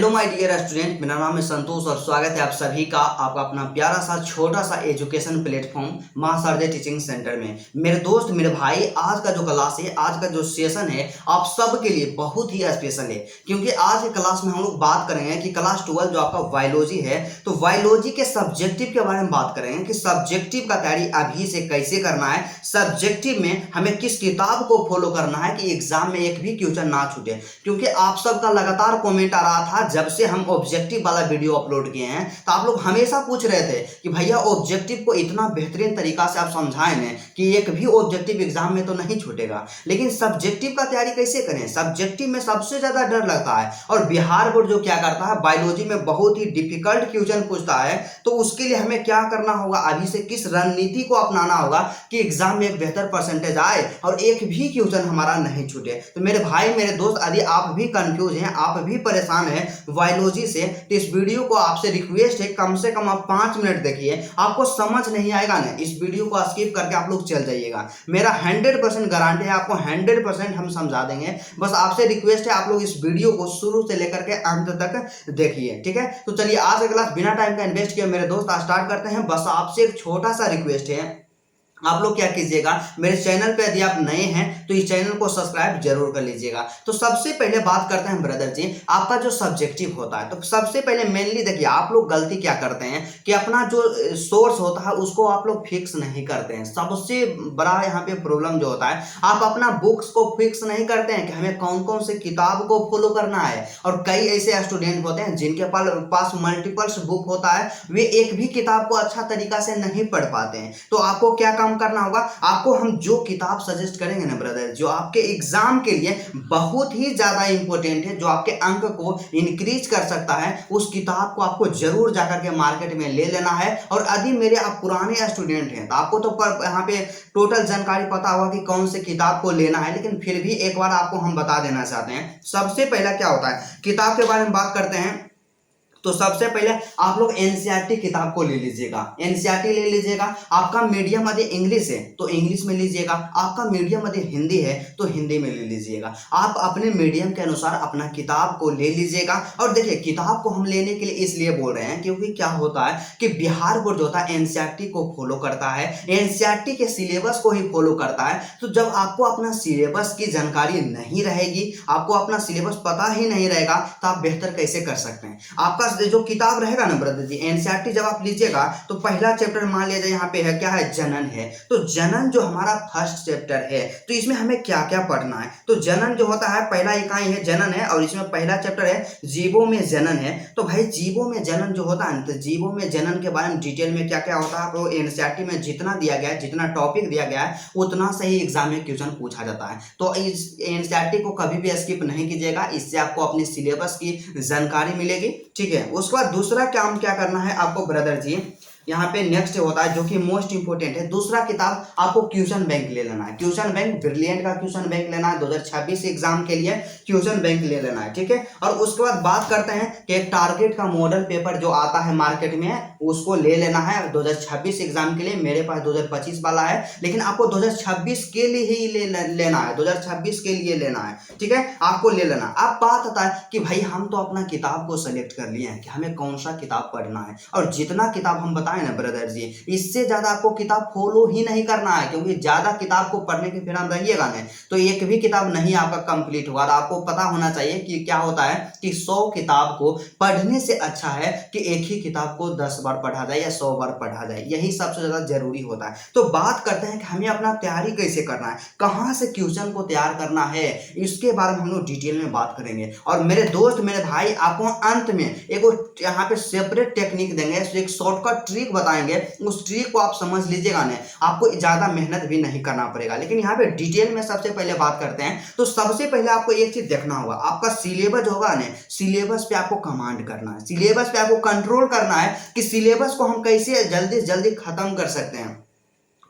Hello my dear student, मेरा नाम है संतोष और स्वागत है आप सभी का आपका अपना प्यारा सा छोटा सा एजुकेशन प्लेटफॉर्म मां शारदे टीचिंग सेंटर में। मेरे दोस्त मेरे भाई, आज का जो क्लास है, आज का जो सेशन है, आप सब के लिए बहुत ही स्पेशल है, क्योंकि आज के क्लास में हम लोग बात करेंगे कि क्लास 12 जो आपका बायोलॉजी है, तो बायोलॉजी के सब्जेक्टिव के बारे में बात करेंगे कि सब्जेक्टिव का तैयारी अभी से कैसे करना है, सब्जेक्टिव में हमें किस किताब को फॉलो करना है कि एग्जाम में एक भी क्वेश्चन ना छूटे। क्योंकि आप सबका लगातार कमेंट आ रहा था जब से हम ऑब्जेक्टिव वाला वीडियो अपलोड किए हैं, तो आप लोग हमेशा पूछ रहे थे कि भैया ऑब्जेक्टिव को इतना बेहतरीन तरीका से आप समझाएं ना कि एक भी ऑब्जेक्टिव एग्जाम में तो नहीं छूटेगा, लेकिन सब्जेक्टिव का तैयारी कैसे करें। सब्जेक्टिव में सबसे ज्यादा डर लगता है और बिहार बोर्ड जो क्या करता है, बायोलॉजी में बहुत ही डिफिकल्ट क्वेश्चन पूछता है, तो उसके लिए हमें क्या करना होगा, अभी से किस रणनीति को अपनाना होगा कि एग्जाम में एक बेहतर परसेंटेज आए और एक भी क्वेश्चन हमारा नहीं छूटे। तो मेरे भाई मेरे दोस्त, यदि आप भी कंफ्यूज हैं, आप भी परेशान हैं बायोलॉजी से, तो इस वीडियो को आपसे रिक्वेस्ट है कम से कम आप 5 मिनट देखिए। आपको समझ नहीं आएगा ना, इस वीडियो को स्किप करके आप लोग चल जाइएगा। मेरा 100% गारंटी है, आपको 100% हम समझा देंगे। बस आपसे रिक्वेस्ट है आप लोग इस वीडियो को शुरू से लेकर के अंत तक देखिए, ठीक है। तो चलिए आज का क्लास बिना टाइम का इन्वेस्ट किए मेरे दोस्त स्टार्ट करते हैं। बस आपसे एक छोटा सा रिक्वेस्ट है, आप लोग क्या कीजिएगा, मेरे चैनल पे यदि आप नए हैं तो इस चैनल को सब्सक्राइब जरूर कर लीजिएगा। तो सबसे पहले बात करते हैं ब्रदर जी, आपका जो सब्जेक्टिव होता है, तो सबसे पहले मेनली देखिए आप लोग गलती क्या करते हैं कि अपना जो सोर्स होता है उसको आप लोग फिक्स नहीं करते हैं। सबसे बड़ा यहाँ पे प्रॉब्लम जो होता है, आप अपना बुक्स को फिक्स नहीं करते हैं कि हमें कौन कौन से किताब को फॉलो करना है। और कई ऐसे स्टूडेंट होते हैं जिनके पास मल्टीपल्स बुक होता है, वे एक भी किताब को अच्छा तरीका से नहीं पढ़ पाते हैं। तो आपको क्या करना होगा, आपको हम जो किताब सजेस्ट करेंगे ना ब्रदर, जो आपके एग्जाम के लिए बहुत ही ज्यादा इंपॉर्टेंट है, जो आपके अंक को इंक्रीज कर सकता है, उस किताब को आपको जरूर जाकर के मार्केट में ले लेना है। और यदि मेरे आप पुराने स्टूडेंट हैं तो आपको तो यहाँ पे टोटल जानकारी पता होगा कि कौन से किताब को लेना है, लेकिन फिर भी एक बार आपको हम बता देना चाहते हैं। सबसे पहला क्या होता है, किताब के बारे में बात करते हैं, तो सबसे पहले आप लोग एनसीईआरटी किताब को ले लीजिएगा। एनसीईआरटी ले लीजिएगा। आपका मीडियम यदि इंग्लिश है तो इंग्लिश में लीजिएगा, आपका मीडियम यदि हिंदी है तो हिंदी में ले लीजिएगा। आप अपने मीडियम के अनुसार अपना किताब को ले लीजिएगा। और देखिए किताब को हम लेने के लिए इसलिए बोल रहे हैं क्योंकि क्या होता है कि बिहार बोर्ड जो होता है एनसीईआरटी को फॉलो करता है, एनसीईआरटी के सिलेबस को ही फॉलो करता है। तो जब आपको अपना सिलेबस की जानकारी नहीं रहेगी, आपको अपना सिलेबस पता ही नहीं रहेगा, तो आप बेहतर कैसे कर सकते हैं। आपका जो किताब रहेगा ना ब्रदर जी, एनसीईआरटी जब आप लीजिएगा तो पहला चैप्टर मान लीजिए यहाँ पे है, क्या है, जनन है। तो जनन जो हमारा फर्स्ट चैप्टर है, तो इसमें हमें क्या क्या पढ़ना है। तो जनन जो होता है, पहला इकाई है जनन है, और इसमें पहला चैप्टर है जीवों में जनन है। तो भाई जीवों में जनन जो होता है, तो जीवों में जनन के बारे में डिटेल में क्या क्या होता है, तो एनसीईआरटी में जितना दिया गया है, जितना टॉपिक दिया गया है, उतना से ही एग्जाम में क्वेश्चन पूछा जाता है। तो इस एनसीईआरटी को कभी भी स्किप नहीं कीजिएगा, इससे आपको अपनी सिलेबस की जानकारी मिलेगी, ठीक है। उसके बाद दूसरा काम क्या करना है आपको ब्रदर जी, यहाँ पे नेक्स्ट होता है जो कि मोस्ट इंपोर्टेंट है, दूसरा किताब आपको क्वेश्चन बैंक ले लेना है। क्वेश्चन बैंक ब्रिलियंट का क्वेश्चन बैंक लेना है, 2026 एग्जाम के लिए क्वेश्चन बैंक ले लेना है, ठीक है। और उसके बाद बात करते हैं कि एक टारगेट का मॉडल पेपर जो आता है मार्केट में, उसको ले लेना है 2026 एग्जाम के लिए। मेरे पास 2025 वाला है, लेकिन आपको 2026 के लिए ही लेना है, 2026 के लिए लेना है, ठीक है, आपको ले लेना। अब बात आता है कि भाई हम तो अपना किताब को सेलेक्ट कर लिए हैं कि हमें कौन सा किताब पढ़ना है, और जितना किताब हम बताएं ना ब्रदर जी, इससे ज्यादा आपको किताब फॉलो ही नहीं करना है, क्योंकि ज्यादा किताब को पढ़ने के फिर हम रहिएगा ना तो एक भी किताब नहीं आपका कंप्लीट होगा। आपको पता होना चाहिए कि क्या होता है कि 100 किताब को पढ़ने से अच्छा है कि एक ही किताब को 10 बार पढ़ा जाए या 100 बार पढ़ा जाए, यही सबसे ज्यादा जरूरी होता है। तो बात करते हैं कि हमें अपना तैयारी कैसे करना है, कहां से क्वेश्चन को तैयार करना है, इसके बारे में हम लोग डिटेल में बात करेंगे। और मेरे दोस्त मेरे भाई, आपको अंत में एक यहाँ पे सेपरेट टेक्निक देंगे, एक शॉर्टकट ट्रिक बताएंगे, उस ट्रिक को आप समझ लीजिएगा ना, आपको ज्यादा मेहनत भी नहीं करना पड़ेगा। लेकिन यहाँ पे डिटेल में सबसे पहले बात करते हैं, तो सबसे पहले आपको एक चीज देखना होगा, आपका सिलेबस होगा ना, सिलेबस पे आपको कमांड करना है, सिलेबस पे आपको कंट्रोल करना है कि सिलेबस को हम कैसे जल्दी से जल्दी खत्म कर सकते हैं।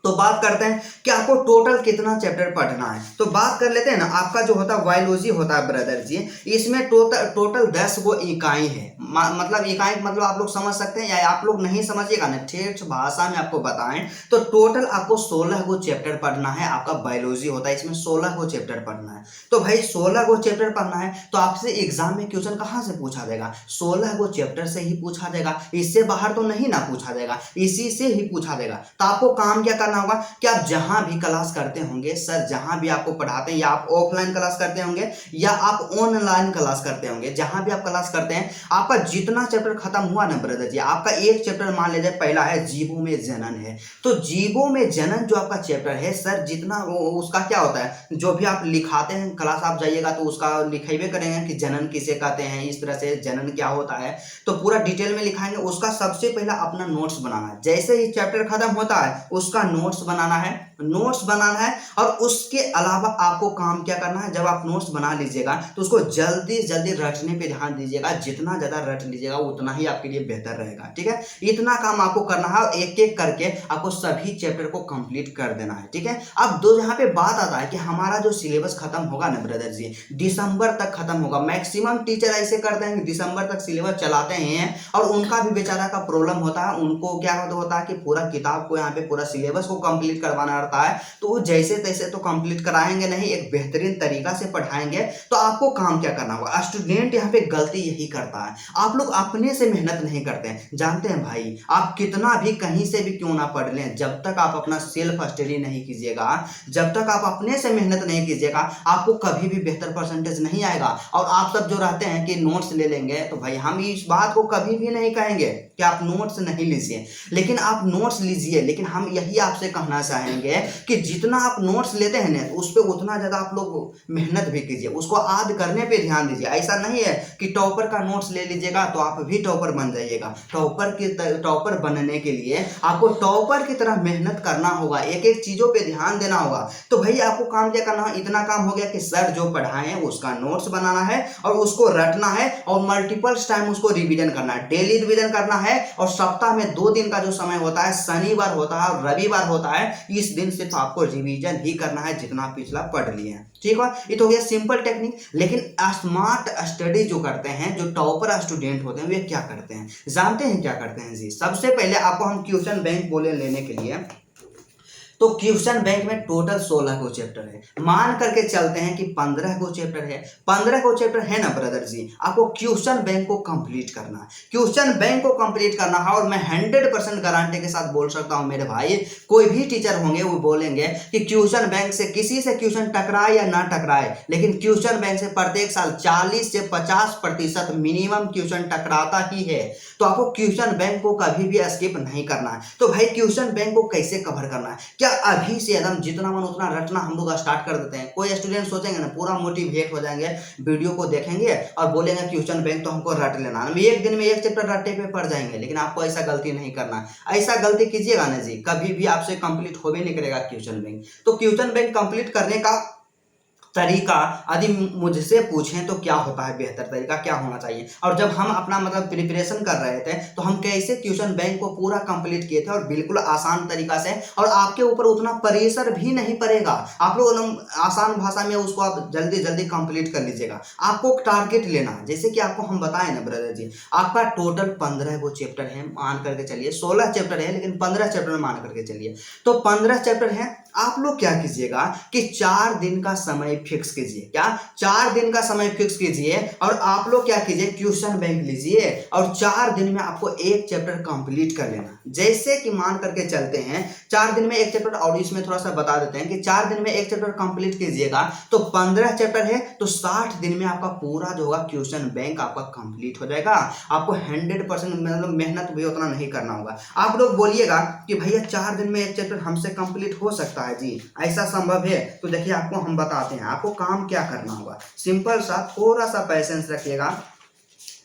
तो बात करते हैं कि आपको टोटल कितना चैप्टर पढ़ना है। तो बात कर लेते हैं ना, आपका जो होता है बायोलॉजी होता है ब्रदर जी, इसमें टोटल 10 गो इकाई है। मतलब इकाई मतलब आप लोग समझ सकते हैं, या आप लोग नहीं समझिएगा ना, ठेठ भाषा में आपको बताएं तो टोटल आपको 16 गो चैप्टर पढ़ना है। आपका बायोलॉजी होता है, इसमें 16 गो चैप्टर पढ़ना है। तो भाई 16 गो चैप्टर पढ़ना है तो आपसे एग्जाम में क्वेश्चन कहाँ से पूछा जाएगा? 16 गो चैप्टर से ही पूछा जाएगा, इससे बाहर तो नहीं ना पूछा जाएगा, इसी से ही पूछा जाएगा। तो आपको काम क्या करना होगा कि आप जहां भी क्लास करते होंगे, सर जहां भी आपको पढ़ाते हैं, या आप ऑफलाइन क्लास करते होंगे या आप ऑनलाइन क्लास करते होंगे, जहां भी आप क्लास करते हैं, आपका जितना चैप्टर खत्म हुआ ना ब्रदर जी, आपका एक चैप्टर मान लीजिए पहला है जीवों में जनन है, तो जीवों में जनन जो आपका चैप्टर है सर, जितना उसका क्या होता है, जो भी आप लिखाते हैं क्लास आप जाइएगा तो उसका लिखेबे करेंगे कि जनन किसे कहते हैं, इस तरह से जनन क्या होता है, तो पूरा डिटेल में लिखाएंगे। उसका सबसे पहला अपना नोट्स बनाना है, जैसे ही चैप्टर खत्म होता है उसका नोट्स बनाना है, नोट्स बनाना है। और उसके अलावा आपको काम क्या करना है, जब आप नोट्स बना लीजिएगा तो उसको जल्दी जल्दी रटने पे ध्यान दीजिएगा, जितना ज्यादा रट लीजिएगा उतना ही आपके लिए बेहतर रहेगा, ठीक है। इतना काम आपको करना है और एक एक करके आपको सभी चैप्टर को कंप्लीट कर देना है, ठीक है। अब दो यहाँ पे बात आता है कि हमारा जो सिलेबस खत्म होगा ना ब्रदर जी, दिसंबर तक खत्म होगा। मैक्सिमम टीचर ऐसे करते हैं कि दिसंबर तक सिलेबस चलाते हैं, और उनका भी बेचारा का प्रॉब्लम होता है, उनको क्या होता है कि पूरा किताब को यहाँ पे पूरा सिलेबस को कंप्लीट करवाना रहता है, तो वो जैसे तैसे तो कंप्लीट कराएंगे नहीं, एक बेहतरीन तरीका से पढ़ाएंगे। तो आपको काम क्या करना होगा, स्टूडेंट यहाँ पे गलती यही करता है, आप लोग अपने से मेहनत नहीं करते हैं। जानते हैं भाई, आप कितना भी कहीं से भी क्यों ना पढ़ लें, जब तक आप अपना सेल्फ स्टडी नहीं कीजिएगा, जब तक आप अपने से मेहनत नहीं कीजिएगा, आपको कभी भी बेहतर परसेंटेज नहीं आएगा। और आप सब जो रहते हैं कि नोट्स ले लेंगे, तो भाई हम इस बात को कभी भी नहीं कहेंगे कि आप नोट्स नहीं लीजिए, लेकिन आप नोट्स लीजिए, लेकिन हम यही आपसे कहना चाहेंगे कि जितना आप नोट्स लेते हैं ना, उस पर उतना ज़्यादा आप लोग मेहनत भी कीजिए, उसको याद करने पे ध्यान दीजिए। ऐसा नहीं है कि टॉपर का नोट्स ले लीजिएगा तो आप भी टॉपर बन जाइएगा। टॉपर बनने के लिए आपको टॉपर की तरह मेहनत करना होगा, एक एक चीज़ों पे ध्यान देना होगा। तो भाई आपको काम क्या करना है, इतना काम हो गया कि सर जो पढ़ाएं उसका नोट्स बनाना है और उसको रटना है, और मल्टीपल्स टाइम उसको रिवीजन करना है, डेली रिवीजन करना है। और सप्ताह में 2 दिन का जो समय होता है, शनिवार होता है और रविवार होता है, इस दिन सिर्फ आपको रिवीजन ही करना है जितना पिछला पढ़ लिए हैं, ठीक है। ये तो हो गया सिंपल टेक्निक। लेकिन स्मार्ट स्टडी जो करते हैं, जो टॉपर स्टूडेंट होते हैं, वे क्या करते हैं, जानते हैं क्या करते हैं जी? सबसे पहले आपको हम क्वेश्चन बैंक बोले लेने के लिए, तो क्वेश्चन बैंक में टोटल 16 को चैप्टर है। मान करके चलते हैं कि 15 को चैप्टर है, 15 को चैप्टर है ना ब्रदर जी, आपको क्वेश्चन बैंक को कंप्लीट करना है, क्वेश्चन बैंक को कंप्लीट करना है। और मैं 100% गारंटी के साथ बोल सकता हूं मेरे भाई, कोई भी टीचर होंगे वो बोलेंगे कि क्वेश्चन बैंक से किसी से क्वेश्चन टकराए या ना टकराए, लेकिन क्वेश्चन बैंक से प्रत्येक साल 40 से 50% मिनिमम क्वेश्चन टकराता ही है। तो आपको क्वेश्चन बैंक को कभी भी स्किप नहीं करना है। तो भाई क्वेश्चन बैंक को कैसे कवर करना है, क्या अभी से एकदम जितना मन उतना रटना हम लोग स्टार्ट कर देते हैं? कोई स्टूडेंट सोचेंगे ना, पूरा मोटिवेट हो जाएंगे, वीडियो को देखेंगे और बोलेंगे क्वेश्चन बैंक तो हमको रट लेना, हम एक दिन में एक चैप्टर रट्टे पे पढ़ जाएंगे। लेकिन आपको ऐसा गलती नहीं करना, ऐसा गलती कीजिएगा ना जी, कभी भी आपसे कंप्लीट हो भी नहीं करेगा क्वेश्चन बैंक। तो क्वेश्चन बैंक कंप्लीट करने का तरीका यदि मुझसे पूछें तो क्या होता है, बेहतर तरीका क्या होना चाहिए, और जब हम अपना मतलब प्रिपरेशन कर रहे थे तो हम कैसे क्वेश्चन बैंक को पूरा कंप्लीट किए थे, और बिल्कुल आसान तरीका से, और आपके ऊपर उतना प्रेशर भी नहीं पड़ेगा, आप लोग एकदम आसान भाषा में उसको आप जल्दी जल्दी कंप्लीट कर लीजिएगा। आपको टारगेट लेना, जैसे कि आपको हम बताएं ना ब्रदर जी, आपका टोटल 15 वो चैप्टर है, मान करके चलिए 16 चैप्टर है, लेकिन 15 चैप्टर मान करके चलिए, तो 15 चैप्टर है। आप लोग क्या कीजिएगा कि 4 दिन का समय फिक्स कीजिए, क्या 4 दिन का समय फिक्स कीजिए, और आप लोग क्या कीजिए, क्वेश्चन बैंक लीजिए और 4 दिन में आपको एक चैप्टर कंप्लीट कर लेना। जैसे कि मान करके चलते हैं 4 दिन में एक चैप्टर, और इसमें थोड़ा सा बता देते हैं कि 4 दिन में एक चैप्टर कंप्लीट कीजिएगा तो 15 चैप्टर है, तो 60 दिन में आपका पूरा जो होगा क्वेश्चन बैंक आपका कंप्लीट हो जाएगा। आपको 100% मतलब मेहनत भी उतना नहीं करना होगा। आप लोग बोलिएगा कि भैया 4 दिन में एक चैप्टर हमसे कंप्लीट हो सकता है जी, ऐसा संभव है? तो देखिए आपको हम बताते हैं, आपको काम क्या करना होगा, सिंपल सा, थोड़ा सा पेशेंस रखिएगा,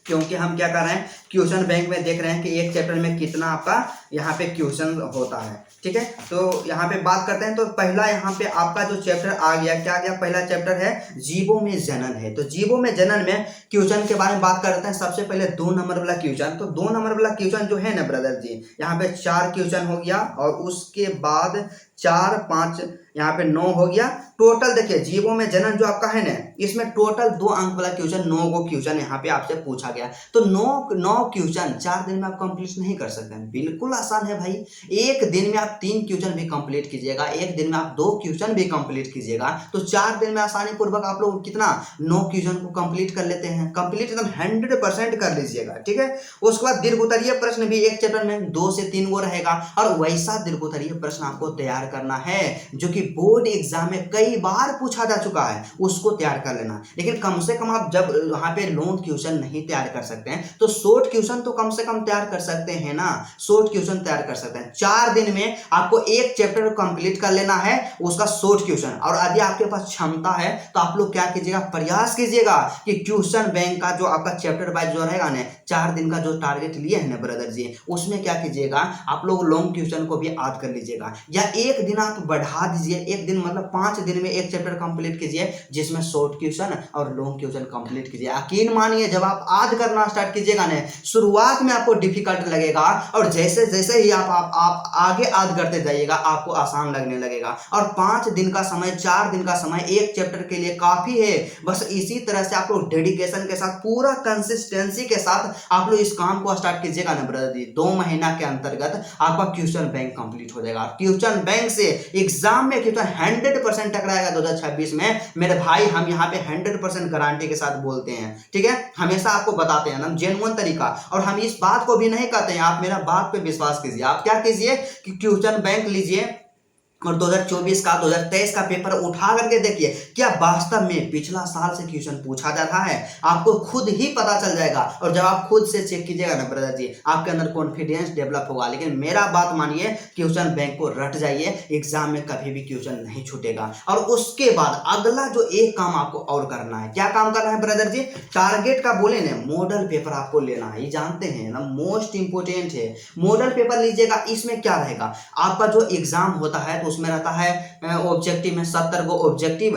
क्योंकि हम क्या कर रहे हैं क्वेश्चन बैंक में देख रहे हैं कि एक चैप्टर में कितना आपका यहाँ पे क्वेश्चन होता है। ठीक है, तो यहाँ पे बात करते हैं। तो पहला यहाँ पे आपका जो चैप्टर आ गया, क्या गया, पहला चैप्टर है जीवों में जनन है। तो जीवों में जनन में क्वेश्चन के बारे में बात करते हैं। सबसे पहले 2 नंबर वाला क्वेश्चन। तो 2 नंबर वाला क्वेश्चन जो है ना ब्रदर जी, यहाँ पे 4 क्वेश्चन हो गया और उसके बाद 4 5 यहाँ पे 9 हो गया। टोटल देखिए जीवों में जनन जो आपका है ना, इसमें टोटल 2 अंक वाला क्वेश्चन, 9 को क्वेश्चन यहाँ पे आपसे पूछा गया। तो 9 क्वेश्चन 4 दिन में आप कंप्लीट नहीं कर सकते हैं, बिल्कुल आसान है भाई। एक दिन में आप 3 क्वेश्चन भी कंप्लीट कीजिएगा, एक दिन में आप 2 क्वेश्चन भी कंप्लीट कीजिएगा, तो 4 दिन में आसानी पूर्वक आप लोग कितना 9 क्वेश्चन को कंप्लीट कर लेते हैं। कंप्लीट एकदम 100% कर लीजिएगा। ठीक है, उसके बाद दीर्घोत्तरीय प्रश्न भी एक चैप्टर में 2 से 3 वो रहेगा और वैसा दीर्घोत्तरीय प्रश्न आपको तैयार करना है जो कि बोर्ड एग्जाम में कई बार पूछा जा चुका है, उसको तैयार कर लेना। लेकिन कम से कम आप जब वहां पे लॉन्ग क्वेश्चन नहीं तैयार कर सकते हैं तो शॉर्ट क्वेश्चन तो कम से कम तैयार कर सकते हैं ना, शॉर्ट क्वेश्चन तैयार कर सकते हैं। 4 दिन में आपको एक चैप्टर कंप्लीट कर लेना है, उसका शॉर्ट क्वेश्चन। और यदि आपके पास क्षमता है तो आप लोग क्या कीजिएगा, प्रयास कीजिएगा कि क्वेश्चन बैंक का जो आपका चैप्टर वाइज जो रहेगा ना, 4 दिन का जो टारगेट लिए है ना ब्रदर जी, उसमें क्या कीजिएगा, आप लोग लॉन्ग क्वेश्चन को भी ऐड कर लीजिएगा या एक दिन आप बढ़ा दीजिए। एक दिन मतलब 5 दिन में एक चैप्टर कंप्लीट कीजिए जिसमें शॉर्ट क्वेश्चन और लॉन्ग क्वेश्चन कंप्लीट कीजिए। यकीन मानिए जब आप आज करना स्टार्ट कीजिएगा ना, शुरुआत में आपको डिफिकल्ट लगेगा और जैसे जैसे ही आप आगे आज करते जाइएगा आपको आसान लगने लगेगा। और 5 दिन का समय, 4 दिन का समय एक चैप्टर के लिए काफी है। बस इसी तरह से आप लोग डेडिकेशन के साथ, पूरा कंसिस्टेंसी के साथ आप लोग इस काम को स्टार्ट कीजिएगा ना ब्रदर जी, 2 महीना के अंतर्गत आपका क्वेश्चन बैंक कंप्लीट हो जाएगा। क्वेश्चन बैंक से एग्जाम में क्वेश्चन 100% टकराएगा 2026 में मेरे भाई। हम यहाँ पे 100% गारंटी के साथ बोलते हैं। ठीक है, हमेशा आपको बताते हैं हम जेन्युइन तरीका। और हम इस बात को भी नहीं कहते हैं, आप मेरा बात पे विश्वास कीजिए। आप क्या कीजिए कि क्वेश्चन बैंक लीजिए और 2024 का 2023 का पेपर उठा करके देखिए क्या वास्तव में पिछला साल से क्वेश्चन पूछा जा रहा है, आपको खुद ही पता चल जाएगा। और जब आप खुद से चेक कीजिएगा ना ब्रदर जी, आपके अंदर कॉन्फिडेंस डेवलप होगा। लेकिन मेरा बात मानिए, क्वेश्चन बैंक को रट जाइए, एग्जाम में कभी भी क्वेश्चन नहीं छूटेगा। और उसके बाद अगला जो एक काम आपको और करना है, क्या काम करना है ब्रदर जी, टारगेट का बोले ना, मॉडल पेपर आपको लेना है। ये जानते हैं ना, मोस्ट इंपोर्टेंट है, मॉडल पेपर लीजिएगा। इसमें क्या रहेगा, आपका जो एग्जाम होता है तो उसमें रहता है ऑब्जेक्टिव में 70 गो ऑब्जेक्टिव,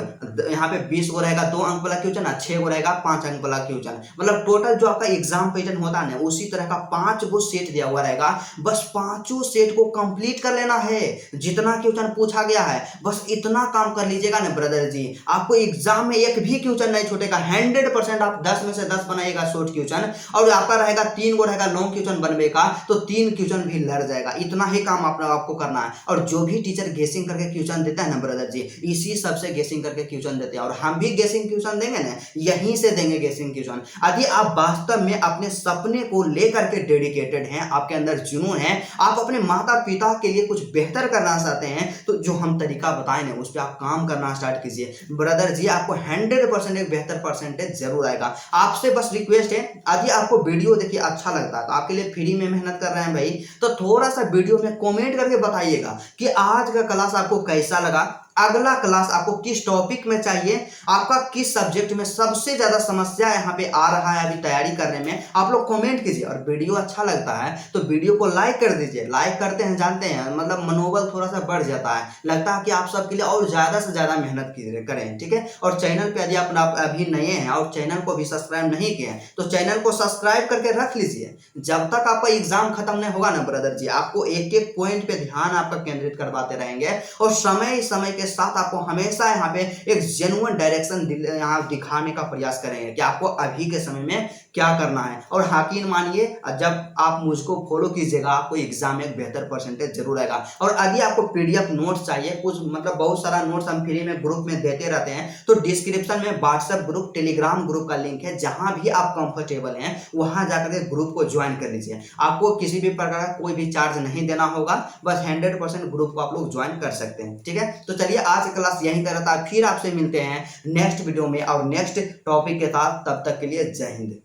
यहाँ पे 20 गो रहेगा 2 अंक वाला क्वेश्चन, 6 गो रहेगा 5 अंक वाला क्वेश्चन। मतलब टोटल जो आपका एग्जाम पैटर्न होता है ना, उसी तरह का 5 गो सेट दिया हुआ रहेगा। बस 5 सेट को कंप्लीट कर लेना है। जितना क्वेश्चन पूछा गया है बस इतना काम कर लीजिएगा ना ब्रदर जी, आपको एग्जाम में एक भी क्वेश्चन नहीं छूटेगा। 100% आप 10 में से 10 बनाइएगा शॉर्ट क्वेश्चन, और आपका रहेगा 3 गो रहेगा लॉन्ग क्वेश्चन बनने का, तो 3 क्वेश्चन भी लड़ जाएगा। इतना ही काम आपको करना है। और जो भी टीचर गेसिंग करके क्वेश्चन देता है ना ब्रदर जी, इसी सबसे गेसिंग करके क्वेश्चन देते हैं। और हम भी गेसिंग क्वेश्चन देंगे ना, यहीं से देंगे गेसिंग क्वेश्चन। यदि आप वास्तव में अपने सपने को लेकर के डेडिकेटेड हैं, आपके अंदर जुनून है, आप अपने माता पिता के लिए कुछ बेहतर करना चाहते हैं, तो जो हम तरीका बताए ना उस पर आप काम करना स्टार्ट कीजिए ब्रदर जी, आपको 100% एक बेहतर परसेंटेज जरूर आएगा। आपसे बस रिक्वेस्ट है, यदि आपको वीडियो देखिए अच्छा लगता है तो आपके लिए फ्री में मेहनत कर रहे हैं भाई, तो थोड़ा सा वीडियो में कमेंट करके बताइएगा कि आज का क्लास आपको कैसा लगा, अगला क्लास आपको किस टॉपिक में चाहिए, आपका किस सब्जेक्ट में सबसे ज्यादा समस्या यहाँ पे आ रहा है अभी तैयारी करने में, आप लोग कमेंट कीजिए। और वीडियो अच्छा लगता है तो वीडियो को लाइक कर दीजिए। लाइक करते हैं जानते हैं, मतलब मनोबल थोड़ा सा बढ़ जाता है, लगता है कि आप सबके लिए और ज्यादा से ज्यादा मेहनत करें। ठीक है, और चैनल पे यदि आप अभी नए हैं और चैनल को भी सब्सक्राइब नहीं किए हैं तो चैनल को सब्सक्राइब करके रख लीजिए। जब तक आपका एग्जाम खत्म नहीं होगा ना ब्रदर जी, आपको एक एक पॉइंट पे ध्यान आपका केंद्रित करवाते रहेंगे और समय समय के साथ आपको हमेशा यहाँ पे एक जेन्युइन डायरेक्शन यहाँ दिखाने का प्रयास करेंगे कि आपको अभी के समय में क्या करना है। और यकीन मानिए जब आप मुझको फॉलो कीजिएगा आपको एग्जाम में एक बेहतर परसेंटेज जरूर आएगा। और यदि आपको पीडीएफ नोट्स चाहिए, कुछ मतलब बहुत सारा नोट्स हम फ्री में ग्रुप में देते रहते हैं, तो डिस्क्रिप्शन में व्हाट्सएप ग्रुप, टेलीग्राम ग्रुप का लिंक है, जहां भी आप कंफर्टेबल हैं वहां जाकर के ग्रुप को ज्वाइन कर लीजिए। आपको किसी भी प्रकार का कोई भी चार्ज नहीं देना होगा, बस 100% ग्रुप को आप लोग ज्वाइन कर सकते हैं। ठीक है, तो चलिए आज क्लास यहीं तक रहता है, फिर आपसे मिलते हैं नेक्स्ट वीडियो में और नेक्स्ट टॉपिक के साथ। तब तक के लिए जय हिंद।